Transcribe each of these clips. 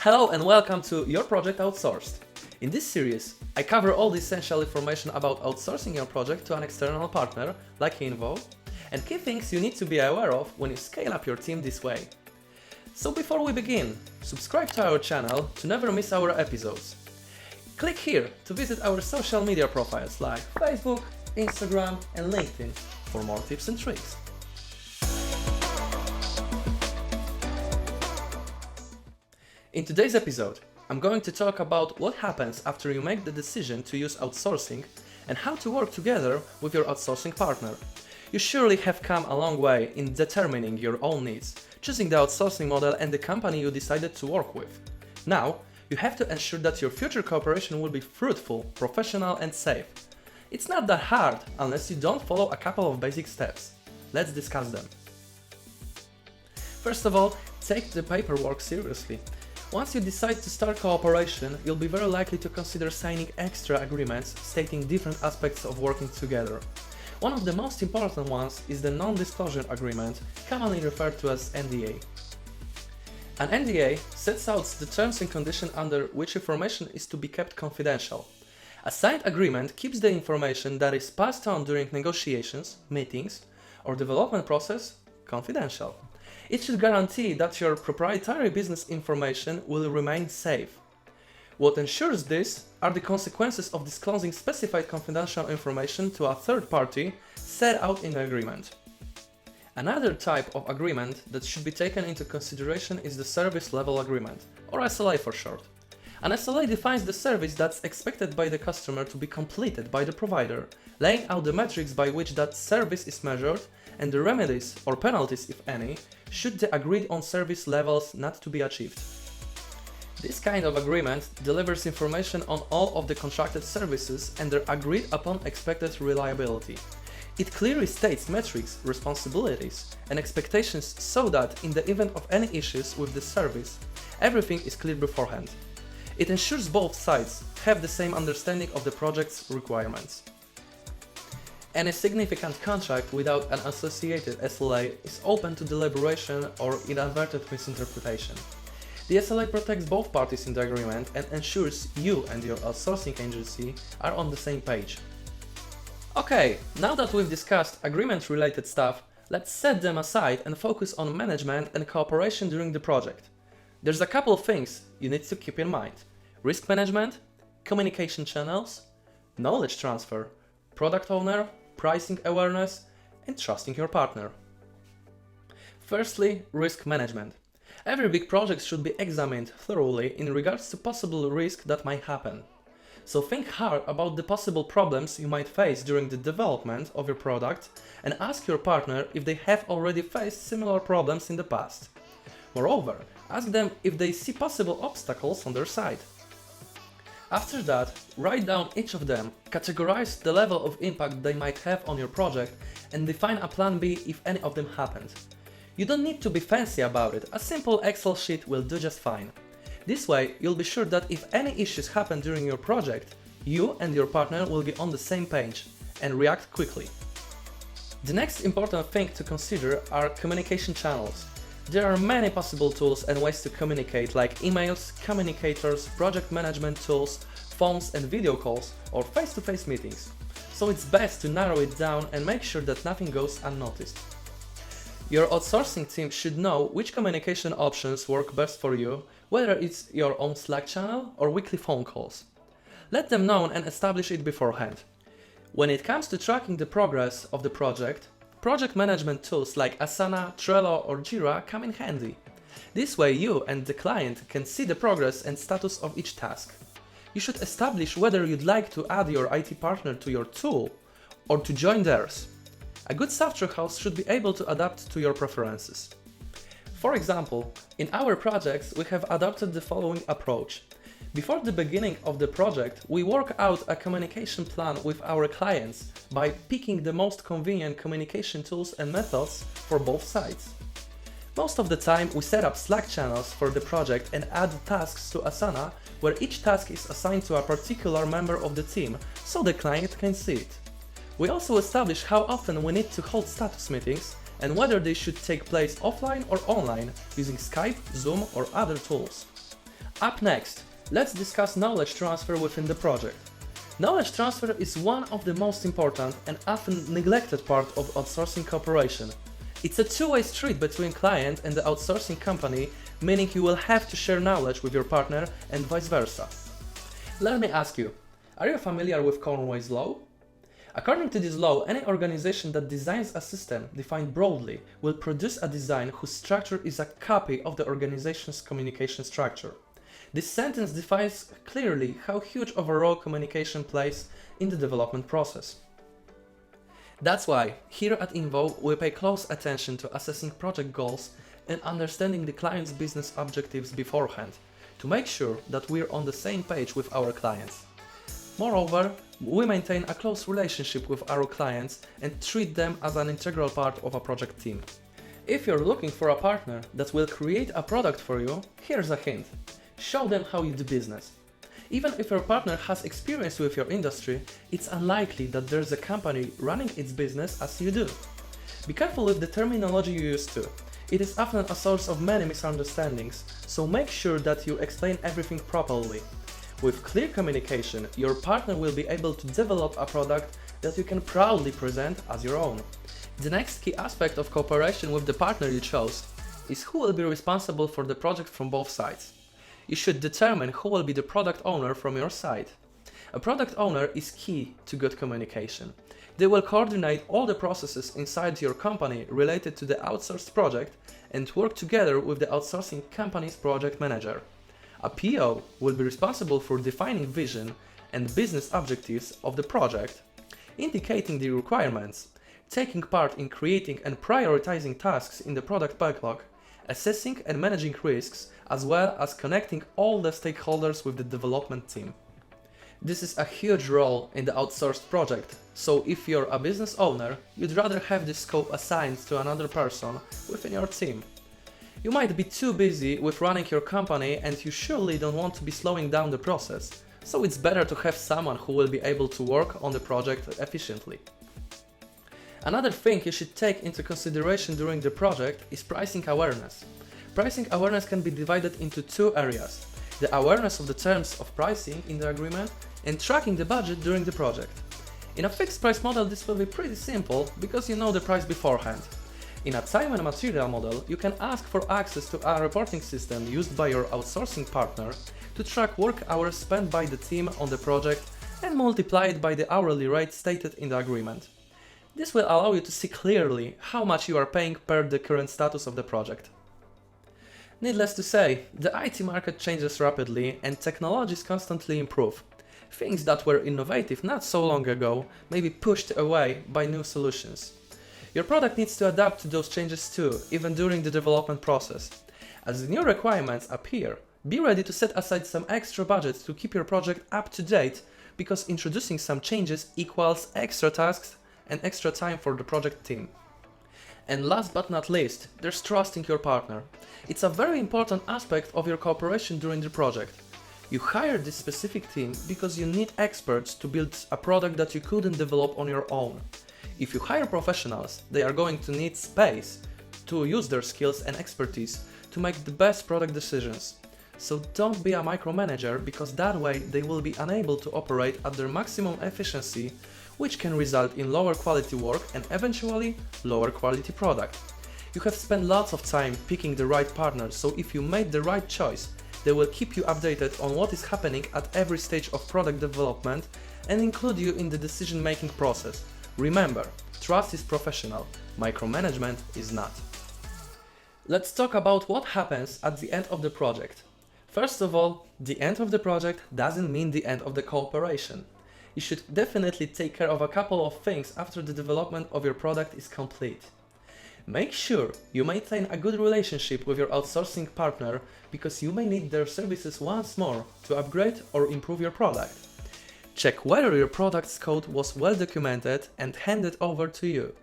Hello and welcome to Your Project Outsourced. In this series, I cover all the essential information about outsourcing your project to an external partner, like INVO, and key things you need to be aware of when you scale up your team this way. So before we begin, subscribe to our channel to never miss our episodes. Click here to visit our social media profiles like Facebook, Instagram and LinkedIn for more tips and tricks. In today's episode, I'm going to talk about what happens after you make the decision to use outsourcing and how to work together with your outsourcing partner. You surely have come a long way in determining your own needs, choosing the outsourcing model and the company you decided to work with. Now, you have to ensure that your future cooperation will be fruitful, professional and safe. It's not that hard unless you don't follow a couple of basic steps. Let's discuss them. First of all, take the paperwork seriously. Once you decide to start cooperation, you'll be very likely to consider signing extra agreements stating different aspects of working together. One of the most important ones is the non-disclosure agreement, commonly referred to as NDA. An NDA sets out the terms and conditions under which information is to be kept confidential. A signed agreement keeps the information that is passed on during negotiations, meetings, or development process confidential. It should guarantee that your proprietary business information will remain safe. What ensures this are the consequences of disclosing specified confidential information to a third party set out in the agreement. Another type of agreement that should be taken into consideration is the service level agreement, or SLA for short. An SLA defines the service that's expected by the customer to be completed by the provider, laying out the metrics by which that service is measured and the remedies or penalties, if any, should the agreed on service levels not to be achieved. This kind of agreement delivers information on all of the contracted services and their agreed upon expected reliability. It clearly states metrics, responsibilities, and expectations so that in the event of any issues with the service, everything is clear beforehand. It ensures both sides have the same understanding of the project's requirements. Any significant contract without an associated SLA is open to deliberation or inadvertent misinterpretation. The SLA protects both parties in the agreement and ensures you and your outsourcing agency are on the same page. Okay, now that we've discussed agreement-related stuff, let's set them aside and focus on management and cooperation during the project. There's a couple of things you need to keep in mind: risk management, communication channels, knowledge transfer, product owner, pricing awareness, and trusting your partner. Firstly, risk management. Every big project should be examined thoroughly in regards to possible risk that might happen. So think hard about the possible problems you might face during the development of your product and ask your partner if they have already faced similar problems in the past. Moreover, ask them if they see possible obstacles on their side. After that, write down each of them, categorize the level of impact they might have on your project, and define a plan B if any of them happened. You don't need to be fancy about it, a simple Excel sheet will do just fine. This way, you'll be sure that if any issues happen during your project, you and your partner will be on the same page and react quickly. The next important thing to consider are communication channels. There are many possible tools and ways to communicate, like emails, communicators, project management tools, phones and video calls, or face-to-face meetings. So it's best to narrow it down and make sure that nothing goes unnoticed. Your outsourcing team should know which communication options work best for you, whether it's your own Slack channel or weekly phone calls. Let them know and establish it beforehand. When it comes to tracking the progress of the project management tools like Asana, Trello or Jira come in handy. This way you and the client can see the progress and status of each task. You should establish whether you'd like to add your IT partner to your tool or to join theirs. A good software house should be able to adapt to your preferences. For example, in our projects we have adopted the following approach. Before the beginning of the project, we work out a communication plan with our clients by picking the most convenient communication tools and methods for both sides. Most of the time, we set up Slack channels for the project and add tasks to Asana, where each task is assigned to a particular member of the team, so the client can see it. We also establish how often we need to hold status meetings and whether they should take place offline or online using Skype, Zoom or other tools. Up next, let's discuss knowledge transfer within the project. Knowledge transfer is one of the most important and often neglected part of outsourcing cooperation. It's a two-way street between client and the outsourcing company, meaning you will have to share knowledge with your partner and vice versa. Let me ask you, are you familiar with Conway's law? According to this law, any organization that designs a system defined broadly will produce a design whose structure is a copy of the organization's communication structure. This sentence defines clearly how huge of a role communication plays in the development process. That's why, here at INVO, we pay close attention to assessing project goals and understanding the client's business objectives beforehand, to make sure that we're on the same page with our clients. Moreover, we maintain a close relationship with our clients and treat them as an integral part of a project team. If you're looking for a partner that will create a product for you, here's a hint. Show them how you do business. Even if your partner has experience with your industry, it's unlikely that there's a company running its business as you do. Be careful with the terminology you use too. It is often a source of many misunderstandings, so make sure that you explain everything properly. With clear communication, your partner will be able to develop a product that you can proudly present as your own. The next key aspect of cooperation with the partner you chose is who will be responsible for the project from both sides. You should determine who will be the product owner from your side. A product owner is key to good communication. They will coordinate all the processes inside your company related to the outsourced project and work together with the outsourcing company's project manager. A PO will be responsible for defining vision and business objectives of the project, indicating the requirements, taking part in creating and prioritizing tasks in the product backlog, assessing and managing risks, as well as connecting all the stakeholders with the development team. This is a huge role in the outsourced project, so if you're a business owner, you'd rather have this scope assigned to another person within your team. You might be too busy with running your company and you surely don't want to be slowing down the process, so it's better to have someone who will be able to work on the project efficiently. Another thing you should take into consideration during the project is pricing awareness. Pricing awareness can be divided into two areas: the awareness of the terms of pricing in the agreement and tracking the budget during the project. In a fixed price model, this will be pretty simple because you know the price beforehand. In a time and material model, you can ask for access to a reporting system used by your outsourcing partner to track work hours spent by the team on the project and multiply it by the hourly rate stated in the agreement. This will allow you to see clearly how much you are paying per the current status of the project. Needless to say, the IT market changes rapidly and technologies constantly improve. Things that were innovative not so long ago may be pushed away by new solutions. Your product needs to adapt to those changes too, even during the development process. As the new requirements appear, be ready to set aside some extra budget to keep your project up to date, because introducing some changes equals extra tasks and extra time for the project team. And last but not least, there's trusting your partner. It's a very important aspect of your cooperation during the project. You hired this specific team because you need experts to build a product that you couldn't develop on your own. If you hire professionals, they are going to need space to use their skills and expertise to make the best product decisions. So don't be a micromanager, because that way they will be unable to operate at their maximum efficiency, which can result in lower quality work and eventually lower quality product. You have spent lots of time picking the right partner, so if you made the right choice, they will keep you updated on what is happening at every stage of product development and include you in the decision-making process. Remember, trust is professional, micromanagement is not. Let's talk about what happens at the end of the project. First of all, the end of the project doesn't mean the end of the cooperation. You should definitely take care of a couple of things after the development of your product is complete. Make sure you maintain a good relationship with your outsourcing partner, because you may need their services once more to upgrade or improve your product. Check whether your product's code was well documented and handed over to you.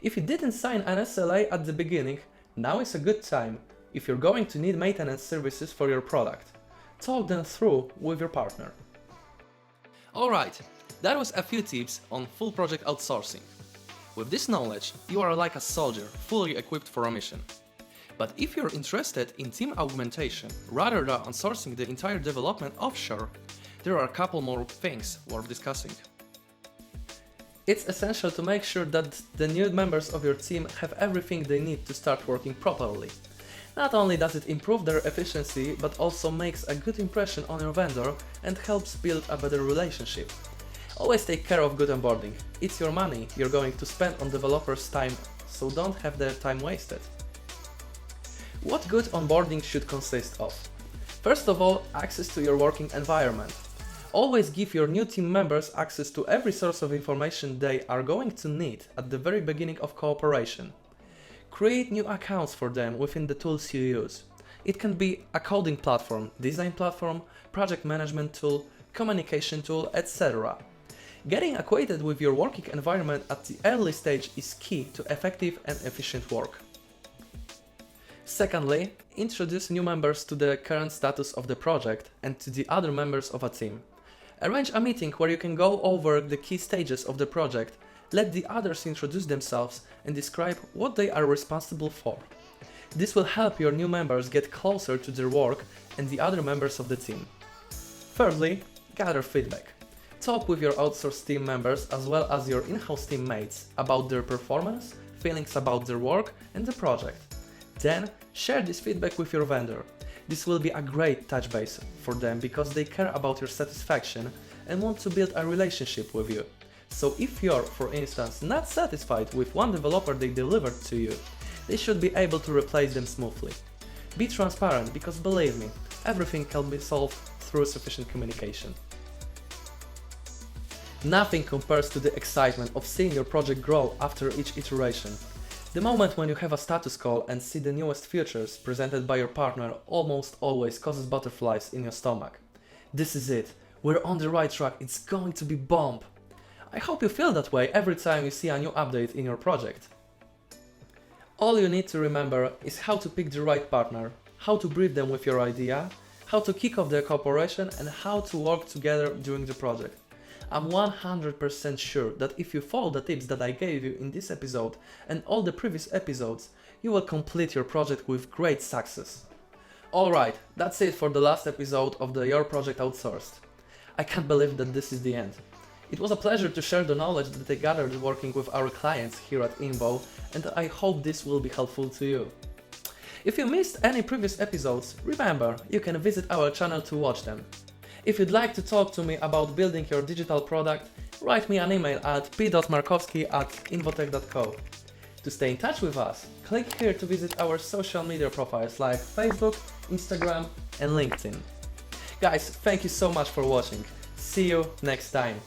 If you didn't sign an SLA at the beginning, now is a good time. If you're going to need maintenance services for your product, talk them through with your partner. Alright, that was a few tips on full project outsourcing. With this knowledge, you are like a soldier, fully equipped for a mission. But if you're interested in team augmentation rather than outsourcing the entire development offshore, there are a couple more things worth discussing. It's essential to make sure that the new members of your team have everything they need to start working properly. Not only does it improve their efficiency, but also makes a good impression on your vendor and helps build a better relationship. Always take care of good onboarding. It's your money you're going to spend on developers' time, so don't have their time wasted. What good onboarding should consist of? First of all, access to your working environment. Always give your new team members access to every source of information they are going to need at the very beginning of cooperation. Create new accounts for them within the tools you use. It can be a coding platform, design platform, project management tool, communication tool, etc. Getting acquainted with your working environment at the early stage is key to effective and efficient work. Secondly, introduce new members to the current status of the project and to the other members of a team. Arrange a meeting where you can go over the key stages of the project, let the others introduce themselves and describe what they are responsible for. This will help your new members get closer to their work and the other members of the team. Thirdly, gather feedback. Talk with your outsourced team members as well as your in-house teammates about their performance, feelings about their work and the project. Then, share this feedback with your vendor. This will be a great touch base for them because they care about your satisfaction and want to build a relationship with you. So if you're, for instance, not satisfied with one developer they delivered to you, they should be able to replace them smoothly. Be transparent because believe me, everything can be solved through sufficient communication. Nothing compares to the excitement of seeing your project grow after each iteration. The moment when you have a status call and see the newest features presented by your partner almost always causes butterflies in your stomach. This is it, we're on the right track, it's going to be bomb! I hope you feel that way every time you see a new update in your project. All you need to remember is how to pick the right partner, how to brief them with your idea, how to kick off their cooperation and how to work together during the project. I'm 100% sure that if you follow the tips that I gave you in this episode and all the previous episodes, you will complete your project with great success. Alright, that's it for the last episode of the Your Project Outsourced. I can't believe that this is the end. It was a pleasure to share the knowledge that I gathered working with our clients here at INVO, and I hope this will be helpful to you. If you missed any previous episodes, remember, you can visit our channel to watch them. If you'd like to talk to me about building your digital product, write me an email at p.markowski@invotech.co. To stay in touch with us, click here to visit our social media profiles like Facebook, Instagram and LinkedIn. Guys, thank you so much for watching. See you next time.